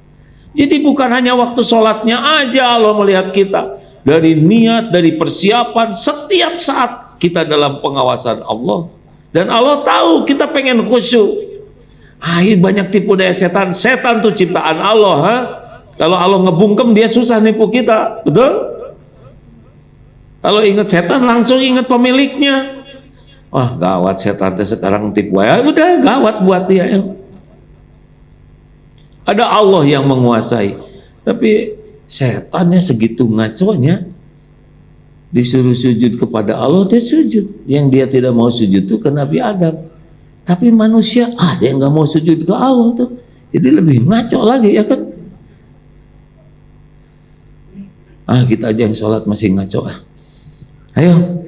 Jadi bukan hanya waktu sholatnya aja Allah melihat kita. Dari niat, dari persiapan, setiap saat kita dalam pengawasan Allah. Dan Allah tahu kita pengen khusyuk. Banyak tipu daya setan. Setan tuh ciptaan Allah. Kalau Allah ngebungkem dia susah nipu kita, betul? Kalau ingat setan langsung ingat pemiliknya. Wah gawat setan sekarang tipu. Ya udah gawat buat dia. Ada Allah yang menguasai. Tapi setannya segitu ngaconya. Disuruh sujud kepada Allah, dia sujud. Yang dia tidak mau sujud itu ke Nabi Adam. Tapi manusia ada yang nggak mau sujud ke Allah tuh. Jadi lebih ngaco lagi ya kan. Kita aja yang sholat masih ngaco. Ayo.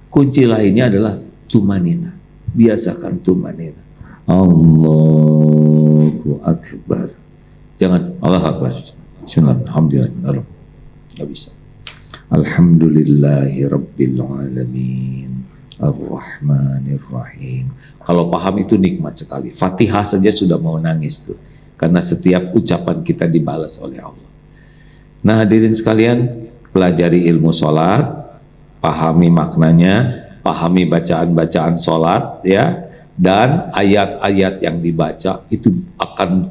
Kunci lainnya adalah tumanina. Biasakan tumanina. Allahu Akbar. Jangan Allah Akbar. Bismillah, alhamdulillah. Nggak bisa. Alhamdulillahi Rabbil Alamin Ar-Rahmanir-Rahim. Kalau paham itu nikmat sekali. Fatihah saja sudah mau nangis tuh, karena setiap ucapan kita dibalas oleh Allah. Nah hadirin sekalian, pelajari ilmu sholat, pahami maknanya, pahami bacaan-bacaan sholat ya, dan ayat-ayat yang dibaca itu akan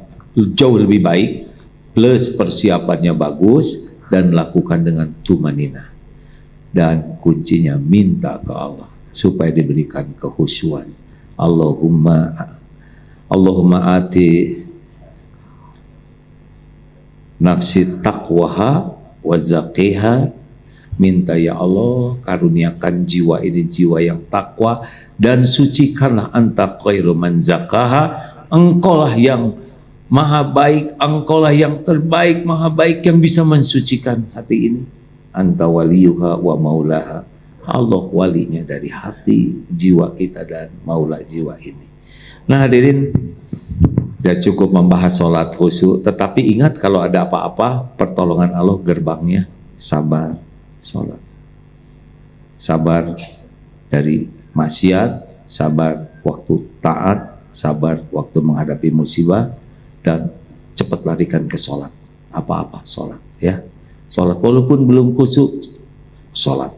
jauh lebih baik, plus persiapannya bagus, dan lakukan dengan tumanina. Dan kuncinya minta ke Allah supaya diberikan kekhusyuan. Allahumma ati nafsi taqwaha wa zaqiha. Minta ya Allah, karuniakan jiwa ini jiwa yang takwa, dan sucikanlah anta khairu man zakaha. Engkaulah yang maha baik, engkaulah yang terbaik, maha baik yang bisa mensucikan hati ini. Anta waliyuha wa maulaha. Allah walinya dari hati jiwa kita dan maula jiwa ini. Nah hadirin, sudah cukup membahas sholat khusyuk, tetapi ingat kalau ada apa-apa, pertolongan Allah gerbangnya sabar, sholat. Sabar dari maksiat, sabar waktu taat, sabar waktu menghadapi musibah, dan cepat larikan ke sholat. Apa-apa sholat ya. Sholat walaupun belum khusyuk, sholat.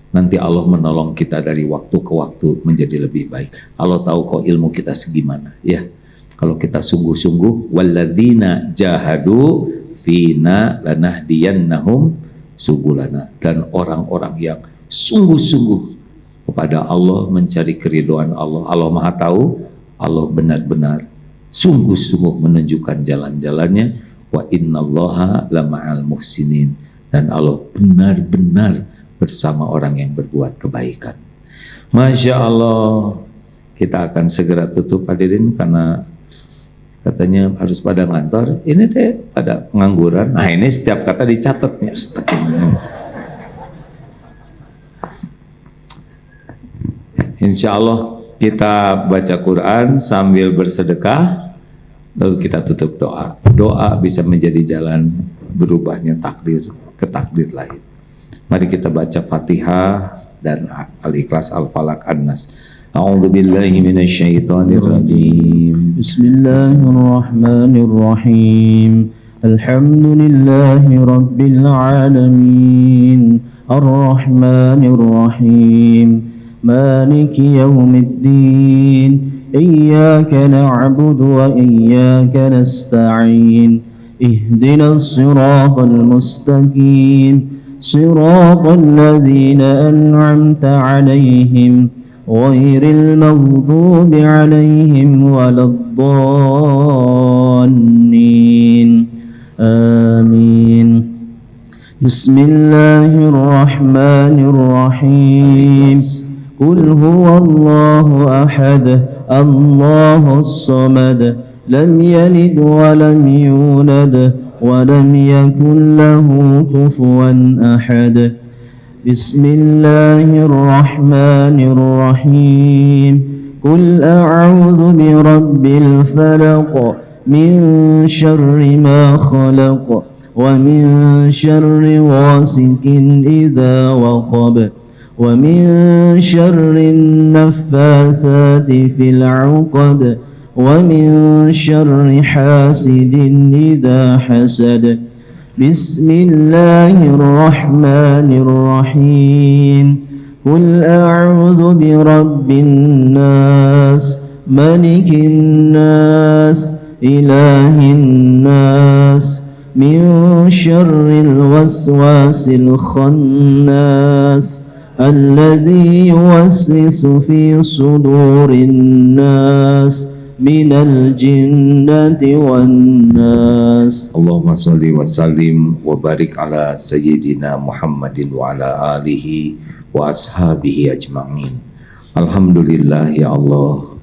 Nanti Allah menolong kita dari waktu ke waktu menjadi lebih baik. Allah tahu kok ilmu kita segimana ya. Kalau kita sungguh-sungguh, walladzina jahadu fina lanahdiyannahum subulana. Dan orang-orang yang sungguh-sungguh kepada Allah, mencari keridhaan Allah. Allah Maha tahu, Allah benar-benar sungguh-sungguh menunjukkan jalan-jalannya. Wa innallaha lama'al muhsinin. Dan Allah benar-benar bersama orang yang berbuat kebaikan. Masya Allah. Kita akan segera tutup hadirin, karena katanya harus pada ngantor. Ini teh pada pengangguran. Nah ini setiap kata dicatatnya. Insya Allah kita baca Quran sambil bersedekah, lalu kita tutup doa. Doa bisa menjadi jalan berubahnya takdir ke takdir lain. Mari kita baca Fatihah dan Al-Ikhlas, Al-Falaq, An-Nas. A'udzu billahi minasyaitonir rajim. Bismillahirrahmanirrahim. Alhamdulillahi rabbil alamin. Ar-Rahmanir Rahim. Maliki yaumiddin. Iyyaka na'budu wa iyyaka nasta'in. Ihdinas siratal mustaqim. صراط الذين أنعمت عليهم غير المغضوب عليهم ولا الضالين آمين بسم الله الرحمن الرحيم قل هو الله أحد الله الصمد لم يلد ولم يولد ولم يكن له كفوا أحد بسم الله الرحمن الرحيم قل أعوذ برب الفلق من شر ما خلق ومن شر غاسق إذا وقب ومن شر النفاثات في العقد ومن شر حاسد إذا حسد بسم الله الرحمن الرحيم قل أعوذ برب الناس ملك الناس إله الناس من شر الوسواس الخناس الذي يوسوس في صدور الناس من الجنة والناس. Allahumma salli wa sallim wa barik ala sayyidina Muhammadin wa ala alihi wa ashabihi ajma'in. Alhamdulillah ya Allah.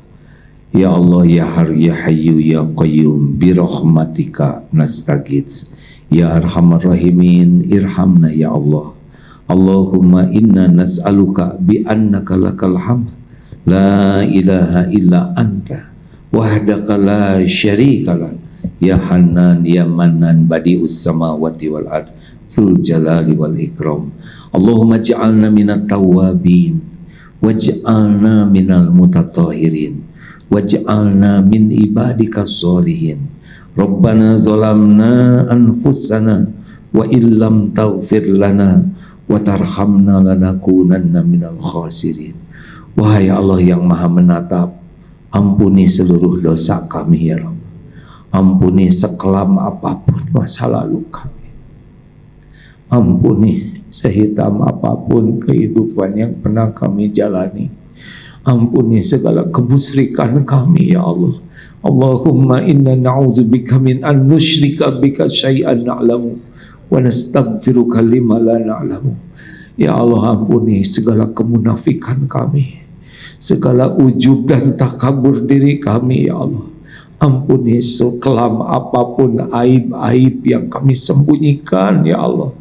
Ya Allah ya Har ya Hayyu ya Qayyum bi rahmatika nastaghits. Ya Arhamar Rahimin irhamna ya Allah. Allahumma inna nas'aluka bi annaka lakal hamd la ilaha illa anta wahdaka la syarika lak Ya Hanan ya Manan badi'us samawati wal ard dzul jalali wal ikram. Allahumma ij'alna minat tawwabin waj'alna minal mutatahhirin waj'alna min ibadikas sholihin. Rabbana zalamna anfusana wa illam taghfir lana wa tarhamna lanakunanna minal khasirin. Wahai Allah yang maha menatap, ampuni seluruh dosa kami ya Rabb. Ampuni sekelam apapun masa lalu kami. Ampuni sehitam apapun kehidupan yang pernah kami jalani. Ampuni segala kemusyrikan kami ya Allah. Allahumma inna na'udzubika min an nusyrika bika syai'an na'lamu wa nastaghfiruka lima la na'lamu. Ya Allah, ampuni segala kemunafikan kami, segala ujub dan takabur diri kami ya Allah. Ampuni sekelam apapun aib-aib yang kami sembunyikan ya Allah.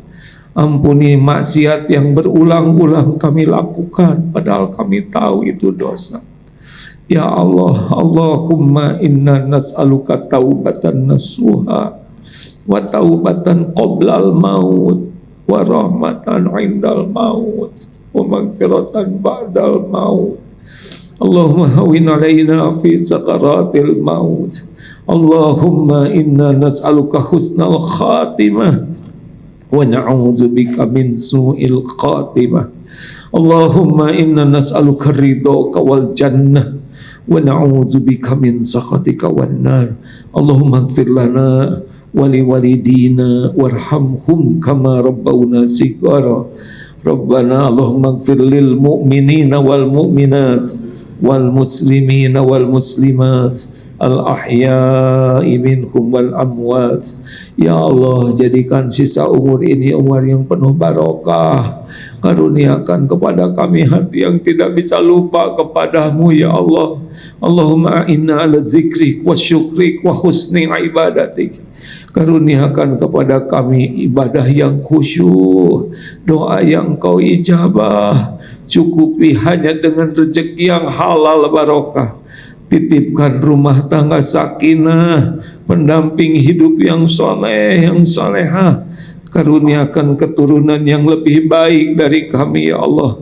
Ampuni maksiat yang berulang-ulang kami lakukan padahal kami tahu itu dosa. Ya Allah, Allahumma inna nas'aluka taubatan nasuha wa taubatan qoblal maut wa rahmatan indal maut wa magfiratan ba'dal maut. Allahumma hawin alaina fi sakaratil maut. Allahumma inna nas'aluka husnal khatimah wa na'udzubika min su'il khatimah. Allahumma inna nas'aluka ridhaka wal jannah wa na'udzubika min sakhatika wan nar. Allahumma ighfir lana wali walidina warhamhum kama rabbawna sighara. Rabbana Allahumma ighfir lil mu'minina wal mu'minat wal muslimina wal muslimat al ahya'i minhum wal amwat. Ya Allah, jadikan sisa umur ini umur yang penuh barokah. Karuniakan kepada kami hati yang tidak bisa lupa kepadamu ya Allah. Allahumma inna ala zikrik wa syukrik wa husni ibadatik. Karuniakan kepada kami ibadah yang khusyuk, doa yang kau ijabah. Cukupi hanya dengan rezeki yang halal barokah. Titipkan rumah tangga sakinah, pendamping hidup yang soleh, yang solehah. Karuniakan keturunan yang lebih baik dari kami ya Allah.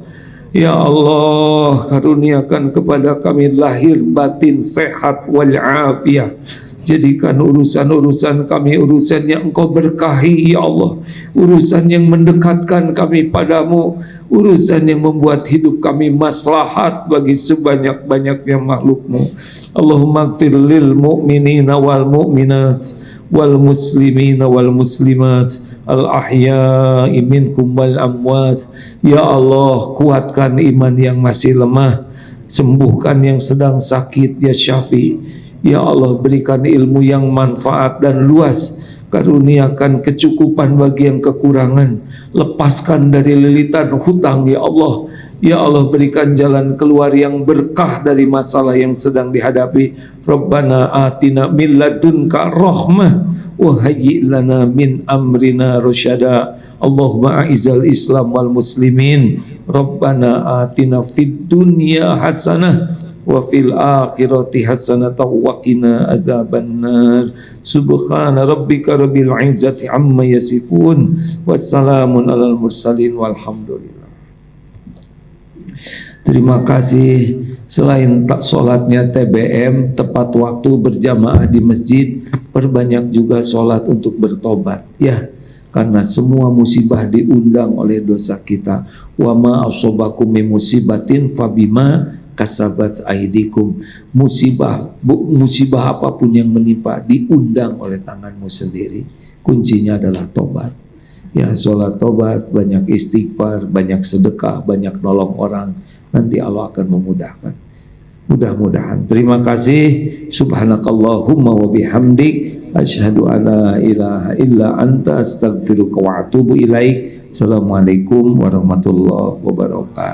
Ya Allah, karuniakan kepada kami lahir batin sehat wal afiyah. Jadikan urusan-urusan kami urusan yang Engkau berkahi ya Allah. Urusan yang mendekatkan kami padamu. Urusan yang membuat hidup kami maslahat bagi sebanyak-banyaknya makhlukmu. Allahumma ighfir lil mu'minina wal mu'minat wal muslimina wal muslimat al ahya'i minkum wal amwat. Ya Allah, kuatkan iman yang masih lemah, sembuhkan yang sedang sakit ya Syafi'. Ya Allah, berikan ilmu yang manfaat dan luas. Karuniakan kecukupan bagi yang kekurangan. Lepaskan dari lilitan hutang ya Allah. Ya Allah, berikan jalan keluar yang berkah dari masalah yang sedang dihadapi. Rabbana atina min ladunka rahmah wa hayyi' lana min amrina rasyada. Allahumma a'izal islam wal muslimin. Rabbana atina fid dunya hasanah wa fil akhirati hasanatan wa qina adzabannar. Subhana rabbika rabbil izzati amma yasifun wassalamun alal mursalin walhamdulillah. Terima kasih. Selain tak sholatnya TBM tepat waktu berjamaah di masjid, perbanyak juga sholat untuk bertobat ya, karena semua musibah diundang oleh dosa kita. Wa ma asobakum min musibatin fabima kasabat aidikum. Musibah apapun yang menimpa diundang oleh tanganmu sendiri. Kuncinya adalah tobat ya, sholat tobat, banyak istighfar, banyak sedekah, banyak nolong orang. Nanti Allah akan memudahkan, mudah-mudahan. Terima kasih. Subhanakallahumma wa bihamdik asyhadu an la ilaha illa anta astaghfiruka wa atubu ilaik. Assalamualaikum warahmatullahi wabarakatuh.